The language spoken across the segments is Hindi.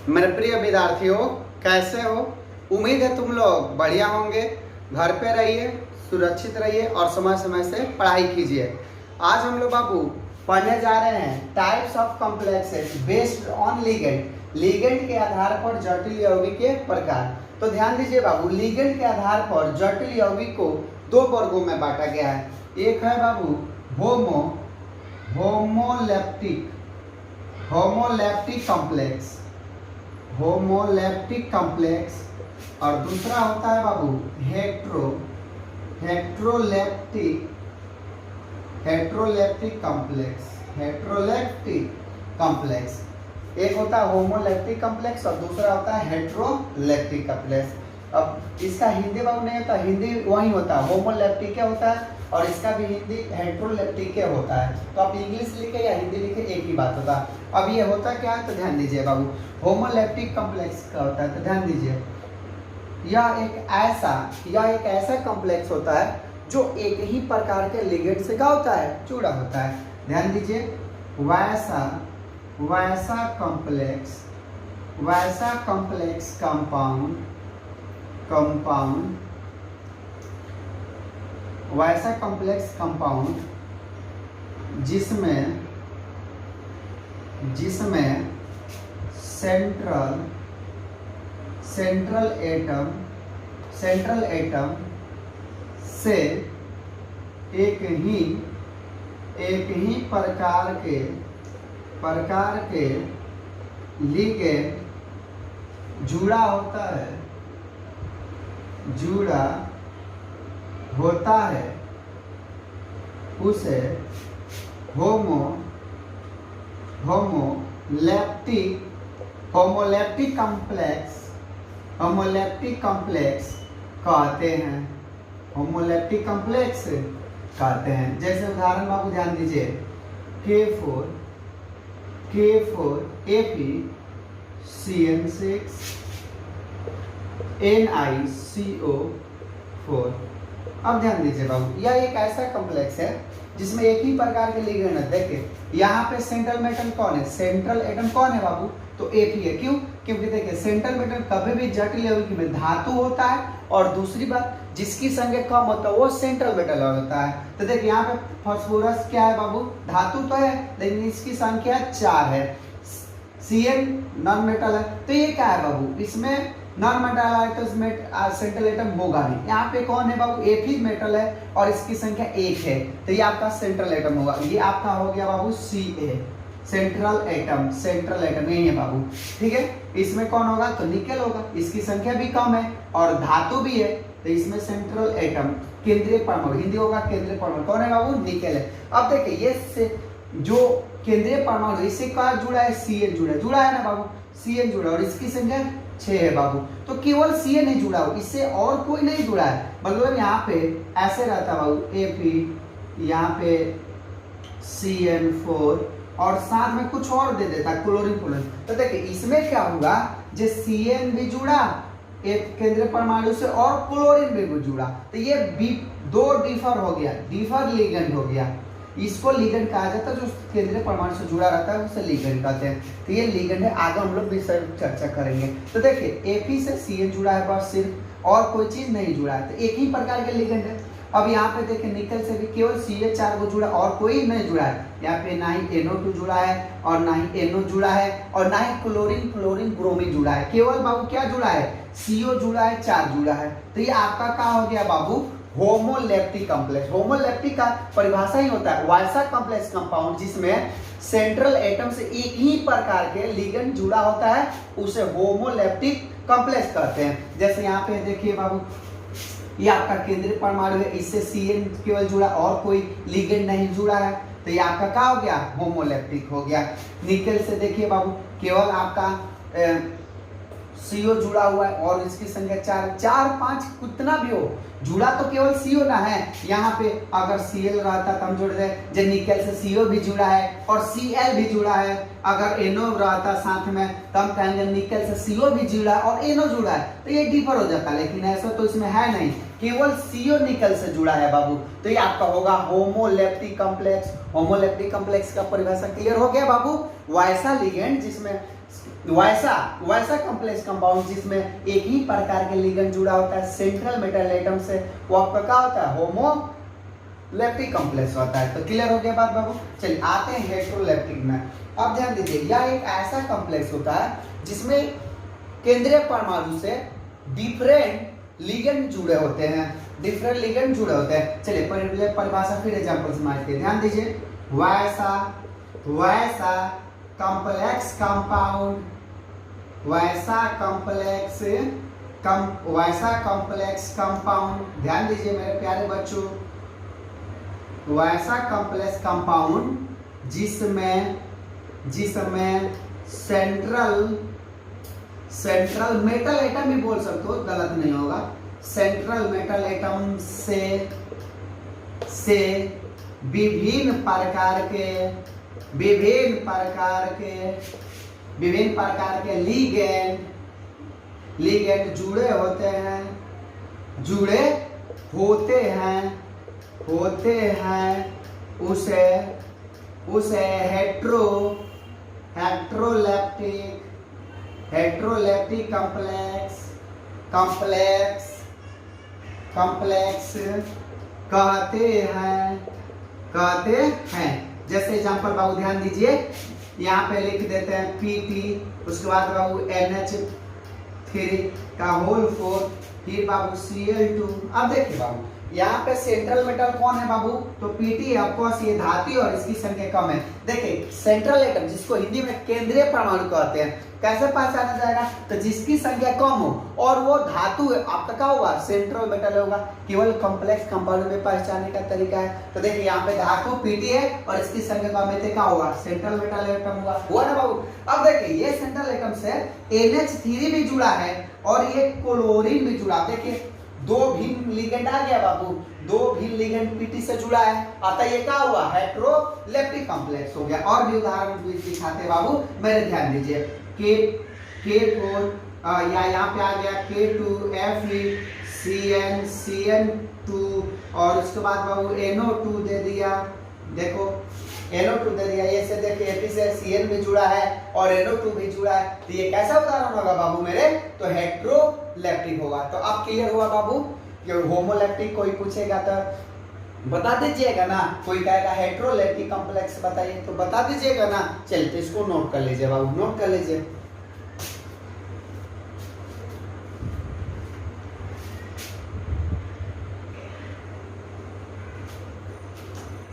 मेरे प्रिय विद्यार्थियों, कैसे हो? उम्मीद है तुम लोग बढ़िया होंगे। घर पे रहिए, सुरक्षित रहिए और समय समय से पढ़ाई कीजिए। आज हम लोग बाबू पढ़ने जा रहे हैं types of complexes based on ligand. Ligand के आधार पर जटिल यौगिक के प्रकार। तो ध्यान दीजिए बाबू, लिगेंड के आधार पर जटिल यौगिक को दो वर्गों में बांटा गया है। एक है बाबू होमोलैप्टिक कॉम्प्लेक्स, होमोलैप्टिक कॉम्प्लेक्स, और दूसरा होता है बाबू हेट्रोलैप्टिक कॉम्प्लेक्स। एक होता है होमोलैप्टिक कॉम्प्लेक्स और दूसरा होता है हेट्रोलैप्टिक कॉम्प्लेक्स। अब इसका हिंदी बाबू नहीं होता, हिंदी वही होता है, होमोलैप्टिक क्या होता है और इसका भी हिंदी हेट्रोलैप्टिक क्या होता है। तो आप इंग्लिश लिखे या हिंदी लिखे एक ही बात होता है। अब ये होता क्या है तो ध्यान दीजिए बाबू, होमोलैप्टिक कॉम्प्लेक्स का होता है तो ध्यान दीजिए, यह एक ऐसा कॉम्प्लेक्स होता है जो एक ही प्रकार के लिगेंड से क्या होता है, जुड़ा होता है। ध्यान दीजिए, वैसा कॉम्प्लेक्स कंपाउंड जिसमें सेंट्रल एटम से एक ही प्रकार के लिगेंड जुड़ा होता है उसे होमोलैप्टिक कॉम्प्लेक्स कहते हैं। जैसे उदाहरण बाबू ध्यान दीजिए, K4 NiCO4। अब ध्यान दीजिए बाबू, यह एक ऐसा कॉम्प्लेक्स है जिसमें एक ही प्रकार के लिगेंड है। देखिए यहाँ पे सेंट्रल मेटल कौन है, सेंट्रल एटम कौन है बाबू, तो Fe है। क्यों? क्योंकि देखिए सेंट्रल मेटल कभी भी जटिल यौगिक में धातु होता है और दूसरी बात जिसकी संख्या कम होता है वो सेंट्रल मेटल होता है। तो देखिए यहाँ पे फास्फोरस क्या है बाबू, धातु तो है लेकिन इसकी संख्या 4 है। Cn नॉन मेटल है, तो ये क्या है बाबू, इसमें नॉन मेटल है तो इसमें सेंट्रल एटम होगा नहीं। यहाँ पे कौन है बाबू, एक ही मेटल है और इसकी संख्या 1 है, तो ये आपका सेंट्रल एटम होगा। ये आपका हो गया बाबू Ca, सेंट्रल एटम यही है बाबू। ठीक है, इसमें कौन होगा तो निकेल होगा, इसकी संख्या भी कम है और धातु भी है, तो इसमें सेंट्रल एटम केंद्रीय परमाणु, हिंदी होगा केंद्रीय परमाणु, कौन है बाबू, निकेल है। अब देखिए ये जो केंद्रीय परमाणु इससे क्या जुड़ा है, Cn जुड़ा है ना बाबू, Cn जुड़ा और इसकी संख्या 6 है बाबू। तो केवल Cn नहीं जुड़ा हो, इससे और कोई नहीं जुड़ा है। मतलब यहाँ पे ऐसे रहता बाबू, Fe, यहाँ पे Cn4 और साथ में कुछ और दे देता क्लोरीन। तो देखिए इसमें क्या होगा, जो Cn भी जुड़ा एक केंद्रीय परमाणु से और क्लोरीन भी जुड़ा, तो ये दो डिफर लिगेंड हो गया। इसको लिगेंड कहा जाता है, जो केंद्रीय परमाणु से जुड़ा रहता है उसे लिगेंड कहते हैं। तो ये लिगेंड है, आगे हम लोग विषय चर्चा करेंगे। तो देखिए Fe से Cn जुड़ा है बस सिर्फ, और कोई चीज नहीं जुड़ा है, तो एक ही प्रकार के लिगेंड है। अब यहाँ पे देखिए निकल से भी केवल Ca4 को जुड़ा और कोई नहीं जुड़ा है। यहाँ पे ना ही NO2 जुड़ा है और ना ही NO जुड़ा है और ना ही क्लोरीन ब्रोमीन जुड़ा है। केवल बाबू क्या जुड़ा है, CO जुड़ा है, 4 जुड़ा है। तो ये आपका क्या हो गया बाबू, होमोलैप्टिक कॉम्प्लेक्स। होमोलैप्टिक का परिभाषा ही होता है वैसा कॉम्प्लेक्स कंपाउंड जिसमें सेंट्रल एटम से एक ही प्रकार के लिगेंड जुड़ा होता है, उसे होमोलैप्टिक कॉम्प्लेक्स कहते हैं। जैसे यहाँ पे देखिए बाबू, ये आपका केंद्रीय परमाणु है, इससे Cn केवल जुड़ा और कोई लिगेंड नहीं जुड़ा है, तो ये आपका क्या हो गया, होमोलैप्टिक हो गया। निकेल से देखिए बाबू, केवल आपका CO जुड़ा हुआ है और इसकी संख्या 4 5 कितना भी हो, जुड़ा तो केवल CO ना है। यहाँ पे अगर Cl रहता तो हम जोड़ दे, जब निकेल से CO भी जुड़ा है और Cl भी जुड़ा है। अगर NO रहता साथ में तो हम कहेंगे निकेल से CO भी जुड़ा है और NO जुड़ा है, तो ये डिफर हो जाता, लेकिन ऐसा तो इसमें है नहीं, केवल CO निकेल से जुड़ा है बाबू। तो ये आपका होगा होमोलैप्टिक कॉम्प्लेक्स। होमोलैप्टिक कॉम्प्लेक्स का परिभाषा क्लियर हो गया बाबू, वैसा लिगेंड जिसमें वैसा वैसा कॉम्प्लेक्स कंपाउंड जिसमें एक ही प्रकार के लिगेंड जुड़ा होता है सेंट्रल मेटल एटम से, वो आपका क्या होता है, होमोलैप्टिक कॉम्प्लेक्स होता है। तो क्लियर हो गया बात बाबू। चलिए आते हैं हेटेरोलैप्टिक में। अब ध्यान दीजिए, यह एक ऐसा कॉम्प्लेक्स होता है जिसमें केंद्रीय परमाणु से डिफरेंट लिगेंड जुड़े होते हैं, डिफरेंट लिगेंड जुड़े होते हैं। चलिए पहले परिभाषा फिर एग्जांपल समझते हैं। ध्यान दीजिए, वैसा कॉम्प्लेक्स कंपाउंड, वैसा कॉम्प्लेक्स कंपाउंड, ध्यान दीजिए मेरे प्यारे बच्चों, वैसा कॉम्प्लेक्स कंपाउंड जिसमें सेंट्रल मेटल एटम भी बोल सकते हो, गलत नहीं होगा, सेंट्रल मेटल एटम से विभिन्न प्रकार के लिगेंड जुड़े होते हैं, उसे हेटेरोलैप्टिक कॉम्प्लेक्स कहते हैं। जैसे एग्जांपल बाबू ध्यान दीजिए, यहाँ पे लिख देते हैं PT, उसके बाद बाबू NH3 का होल 4, फिर बाबू Cl2। अब देखिए बाबू, यहाँ पे सेंट्रल मेटल कौन है बाबू, तो PT है, ऑफकोर्स ये धातु और इसकी संख्या कम है। देखिए सेंट्रल एटम जिसको हिंदी में केंद्रीय परमाणु कहते हैं, कैसे पहचाना जाएगा, तो जिसकी संख्या कम हो और वो धातु है, आपका क्या होगा, सेंट्रल मेटल होगा। केवल कॉम्प्लेक्स कंपाउंड में पहचानने का तरीका है। तो देखिए यहाँ पे धातु PT है और इसकी संख्या कम है, क्या होगा, सेंट्रल मेटल एटम हुआ ना बाबू। अब देखिए ये सेंट्रल एटम से NH3 भी जुड़ा है और ये क्लोरीन भी जुड़ा। देखिए दो भिन्न लिगेंड आ गया बाबू, दो भिन्न लिगेंड PT से जुड़ा है, अतः ये क्या हुआ, हेटेरोलैप्टिक कॉम्प्लेक्स हो गया। और भी उदाहरण दिखाते बाबू, मेरे ध्यान दीजिए, K4 या यहाँ पे आ गया K2Fe और उसके बाद बाबू NO2 दे दिया। देखो NO2 दे दिया, ये से देखिए Fe से Cl भी जुड़ा है और NO2 भी जुड़ा है, तो ये कैसा उदाहरण होगा बाबू मेरे, तो हेटेरोलैप्टिक होगा। तो अब क्लियर हुआ बाबू कि होमोलैप्टिक कोई पूछेगा तो बता दीजिएगा ना, कोई कहेगा हेटेरोलैप्टिक कॉम्प्लेक्स बताइए तो बता दीजिएगा ना। चलिए तो इसको नोट कर लीजिए बाबू, नोट कर लीजिए।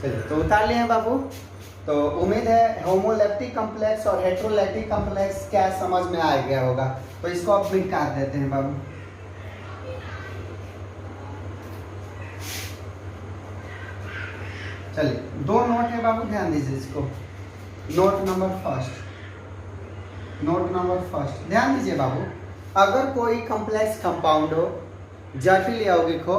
चलिए तो उतार लिए बाबू। तो उम्मीद है होमोलैप्टिक कॉम्प्लेक्स और हेटेरोलैप्टिक कॉम्प्लेक्स क्या समझ में आ गया होगा। तो इसको अब मिटा देते हैं बाबू। चलिए दो नोट है बाबू, ध्यान दीजिए इसको। नोट नंबर फर्स्ट ध्यान दीजिए बाबू, अगर कोई कॉम्प्लेक्स कंपाउंड हो, जटिल यौगिक हो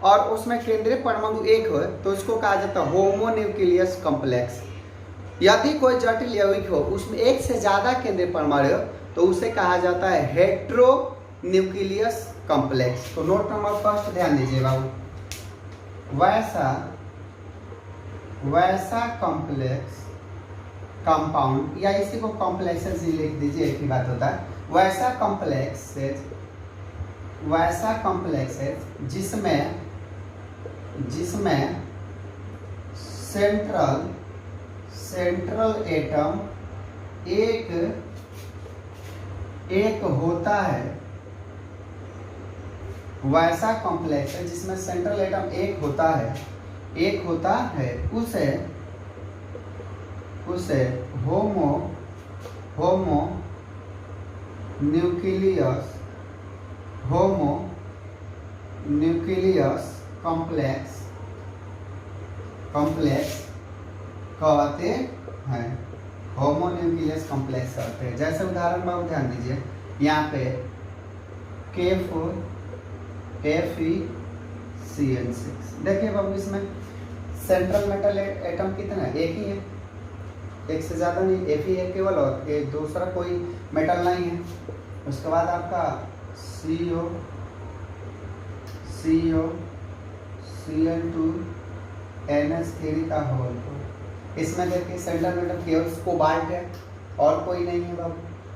और उसमें केंद्रीय परमाणु एक हो तो इसको कहा जाता है होमोन्यूक्लियस कॉम्प्लेक्स। यदि कोई जटिल यौगिक हो उसमें एक से ज्यादा केंद्रीय परमाणु हो तो उसे कहा जाता है हेटेरोन्यूक्लियस कॉम्प्लेक्स। तो नोट नंबर फर्स्ट ध्यान दीजिए बाबू, वैसा कॉम्प्लेक्स कंपाउंड या इसी को कॉम्प्लेक्सेस ही लिख दीजिए, एक ही बात होता है। वैसा कॉम्प्लेक्सेस जिसमें सेंट्रल एटम एक होता है, वैसा कॉम्प्लेक्स है जिसमें सेंट्रल एटम एक होता है, उसे होमोन्यूक्लियस कॉम्प्लेक्स कहते हैं। होमोन्यूक्लियस कॉम्प्लेक्स कहते हैं। जैसे उदाहरण बाबू ध्यान दीजिए, यहाँ पे K4 FeCl6। देखिए बाबू इसमें सेंट्रल मेटल एटम कितना है, एक ही है, एक से ज्यादा नहीं, Fe है केवल और एक दूसरा कोई मेटल नहीं है। उसके बाद आपका CO Cl2 NH3 का होल। इसमें देखिए सेंट्रल मेटल केवल कोबाल्ट है और कोई नहीं है बाबू।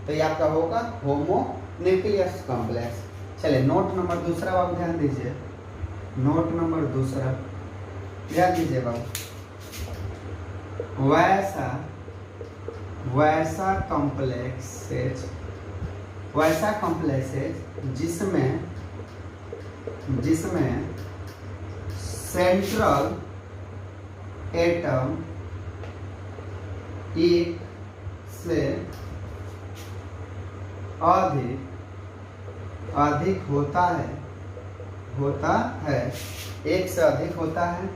तो ये आपका होगा होमो न्यूक्लियस कॉम्प्लेक्स। चलिए नोट नंबर दूसरा बाबू ध्यान दीजिए, नोट नंबर दूसरा ध्यान दीजिए बाबू, वैसा कॉम्प्लेक्सेज जिसमें सेंट्रल एटम एक से अधिक होता है, एक से अधिक होता है,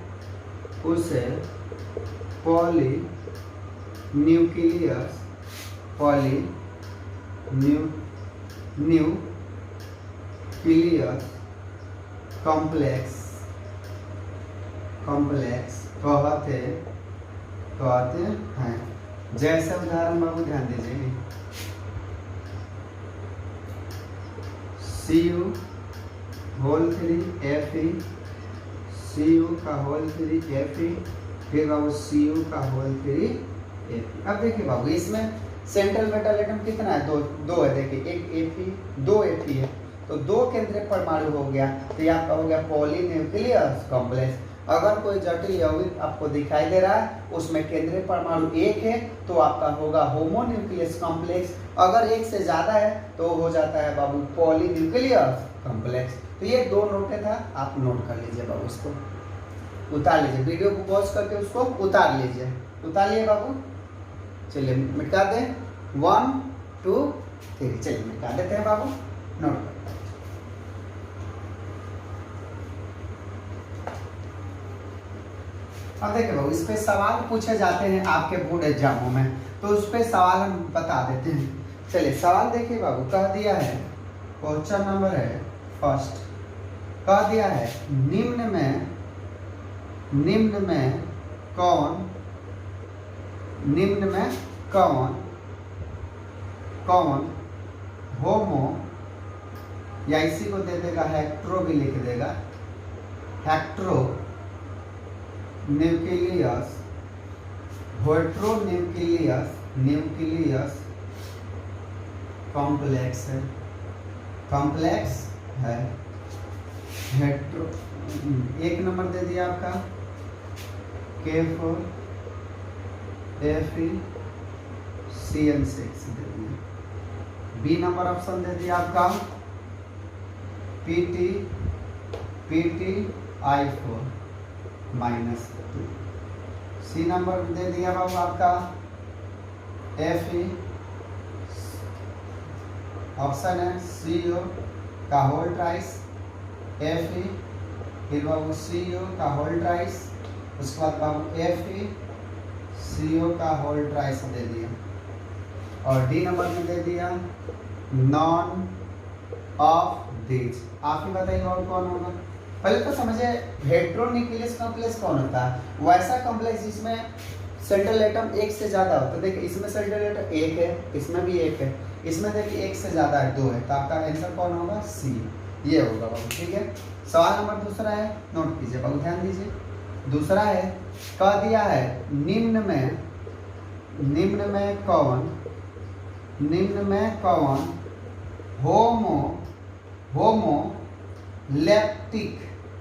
उसे न्यूक्लियस कॉम्प्लेक्स कहते हैं। जैसे उदाहरण बाबू ध्यान दीजिए, Cu होल 3 Fe, Cu का होल 3 Fe, फिर बाबू Cu का होल 3 Fe। अब देखिए बाबू इसमें सेंट्रल मेटल एटम कितना है, दो है, देखिए एक Fe, दो Fe है, तो दो केंद्रीय परमाणु हो गया, तो ये आपका हो गया पॉलीन्यूक्लियस कॉम्प्लेक्स। अगर कोई जटिल यौगिक आपको दिखाई दे रहा है उसमें केंद्रीय परमाणु एक है तो आपका होगा होमोन्यूक्लियस कॉम्प्लेक्स। अगर एक से ज्यादा है तो हो जाता है बाबू पॉलीन्यूक्लियस कॉम्प्लेक्स। तो ये दो नोटे था, आप नोट कर लीजिए बाबू, इसको उतार लीजिए, वीडियो को पॉज करके उसको उतार लीजिए, उतार लिए बाबू। चलिए मिटा दें, 1 2 3, चलिए मिटा देते हैं बाबू, नोट कर। अब देखिए बाबू इस पे सवाल पूछे जाते हैं आपके बोर्ड एग्जामों में, तो उस पे सवाल हम बता देते हैं। चलिए सवाल देखिए बाबू, कह दिया है, क्वेश्चन नंबर है फर्स्ट, कह दिया है निम्न में कौन होमो, या इसी को दे देगा हेक्ट्रो भी लिख देगा, हेक्ट्रो न्यूक्लियस कॉम्प्लेक्स है। हेट्रो एक नंबर दे दिया आपका K4 FeCN6 दे दिया। बी नंबर ऑप्शन दे दिया आपका PtI4 -2। सी नंबर दे दिया बाबू आपका Fe, ऑप्शन है CO का होल ट्राइस, Fe, फिर बाबू CO का होल ट्राइस, उसके बाद बाबू Fe CO का होल ट्राइस दे दिया। और डी नंबर में दे दिया नॉन ऑफ दिस। आप ही बताइए और कौन होगा। पहले तो समझे हेट्रोन्यूक्लियस कॉम्प्लेक्स कौन होता है, वैसा कॉम्प्लेक्स जिसमें सेंट्रल एटम एक से ज्यादा होता है। देखिए इसमें सेंट्रल एटम एक है, इसमें भी एक है, इसमें देखिए एक से ज्यादा है, 2 है, तो आपका आंसर कौन होगा, सी, ये होगा बाबू। ठीक है, सवाल नंबर दूसरा है, नोट कीजिए बाबू, ध्यान दीजिए। दूसरा है, कह दिया है निम्न में कौन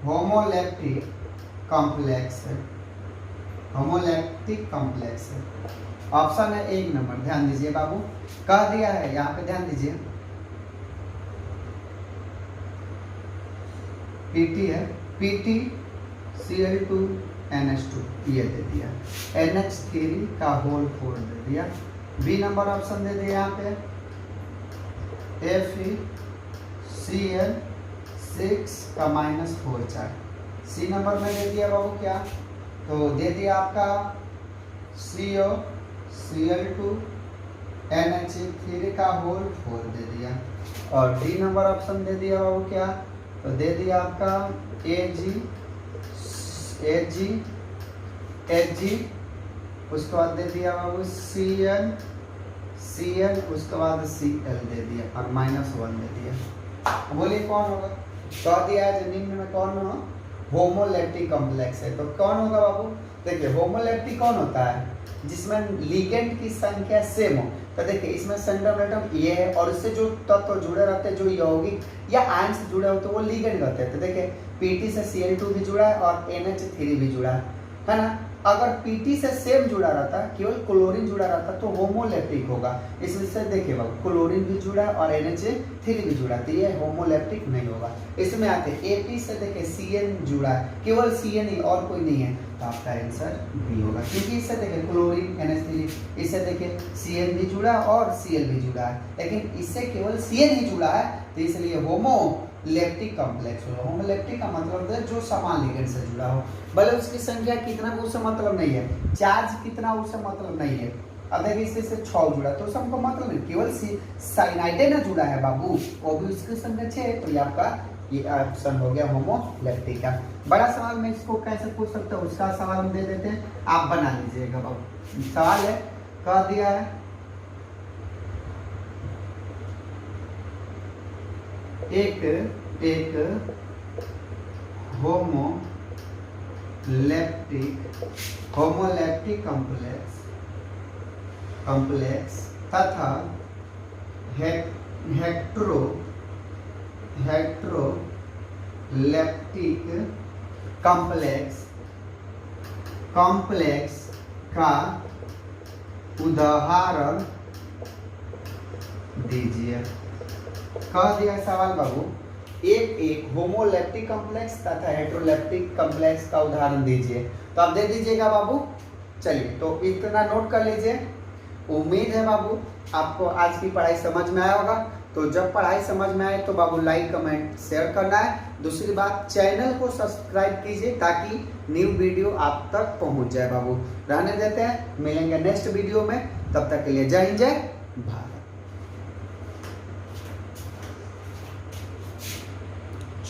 होमोलैक्टिक कॉम्प्लेक्स है। ऑप्शन है एक नंबर, ध्यान दीजिए बाबू, कह दिया है यहाँ पे, ध्यान दीजिए PT है, PtCl2NH2 ये दे दिया, NH3 का होल 4 दे दिया। बी नंबर ऑप्शन दे दिया यहाँ पे FeCl6 का -4 चार्ज। सी नंबर में दे दिया बाबू क्या, तो दे दिया आपका CO Cl2NH3 का होल 4 दे दिया। और डी नंबर ऑप्शन दे दिया बाबू क्या, तो दे दिया आपका Ag, उसके बाद दे दिया बाबू Cl, उसके बाद Cl दे दिया और -1 दे दिया। बोलिए कौन होगा, कह दिया है निम्न में कौन हो होमोलैक्टिक कॉम्प्लेक्स है, तो कौन होगा बाबू। देखिए होमोलैक्टिक कौन होता है, जिसमें लिगेंड की संख्या सेम हो। तो देखिए इसमें सेंट्रल एटम ये है और इससे जो तत्व जुड़े रहते हैं, जो यौगिक या आयन से जुड़े होते हैं, वो लिगेंड कहते हैं। तो देखिए Pt से Cl2 भी जुड़ा है और NH3 भी जुड़ा है ना। अगर Pt से सेम जुड़ा रहता, केवल क्लोरीन जुड़ा रहता तो होमोलैप्टिक होगा। इसमें से देखिए बाबू क्लोरीन भी जुड़ा और NH3 भी जुड़ा, तो ये होमोलैप्टिक नहीं होगा। इसमें आते Ap से देखिए Cn जुड़ा है, केवल Cn ही और कोई नहीं है, तो आपका आंसर बी होगा। क्योंकि इससे देखिए क्लोरीन NH3, इससे देखिए Cn भी जुड़ा और Cl भी जुड़ा है, लेकिन इससे केवल Cn ही जुड़ा है, तो इसलिए होमोलैप्टिक कॉम्प्लेक्स होगा। होमोलैप्टिक का मतलब है जो समान लिगेंड से जुड़ा हो, भले उसकी संख्या कितना भी उससे मतलब नहीं है, चार्ज कितना उससे मतलब नहीं है। अब देखिए इससे 6 जुड़ा तो उससे हमको मतलब नहीं, केवल साइनाइड ना जुड़ा है बाबू, वो भी उसकी संख्या 6 है, तो ये आपका ये ऑप्शन हो गया होमोलैप्टिक का। बड़ा सवाल में इसको कैसे पूछ सकते हो, उसका सवाल हम दे देते हैं, आप बना लीजिएगा बाबू। सवाल है कह दिया है एक होमोलैप्टिक कॉम्प्लेक्स तथा हेट्रोलैप्टिक कॉम्प्लेक्स का उदाहरण दीजिए। कह दिया सवाल बाबू, एक होमोलैप्टिक कॉम्प्लेक्स तथा हेट्रोलैप्टिक कॉम्प्लेक्स का उदाहरण दीजिए। तो आप दे दीजिएगा बाबू। चलिए तो इतना नोट कर लीजिए। उम्मीद है बाबू आपको आज की पढ़ाई समझ में आया होगा। तो जब पढ़ाई समझ में आए तो बाबू लाइक कमेंट शेयर करना है। दूसरी बात, चैनल को सब्सक्राइब कीजिए ताकि न्यू वीडियो आप तक पहुंच जाए बाबू। रहने देते हैं, मिलेंगे नेक्स्ट वीडियो में, तब तक के लिए जय हिंद जय भारत।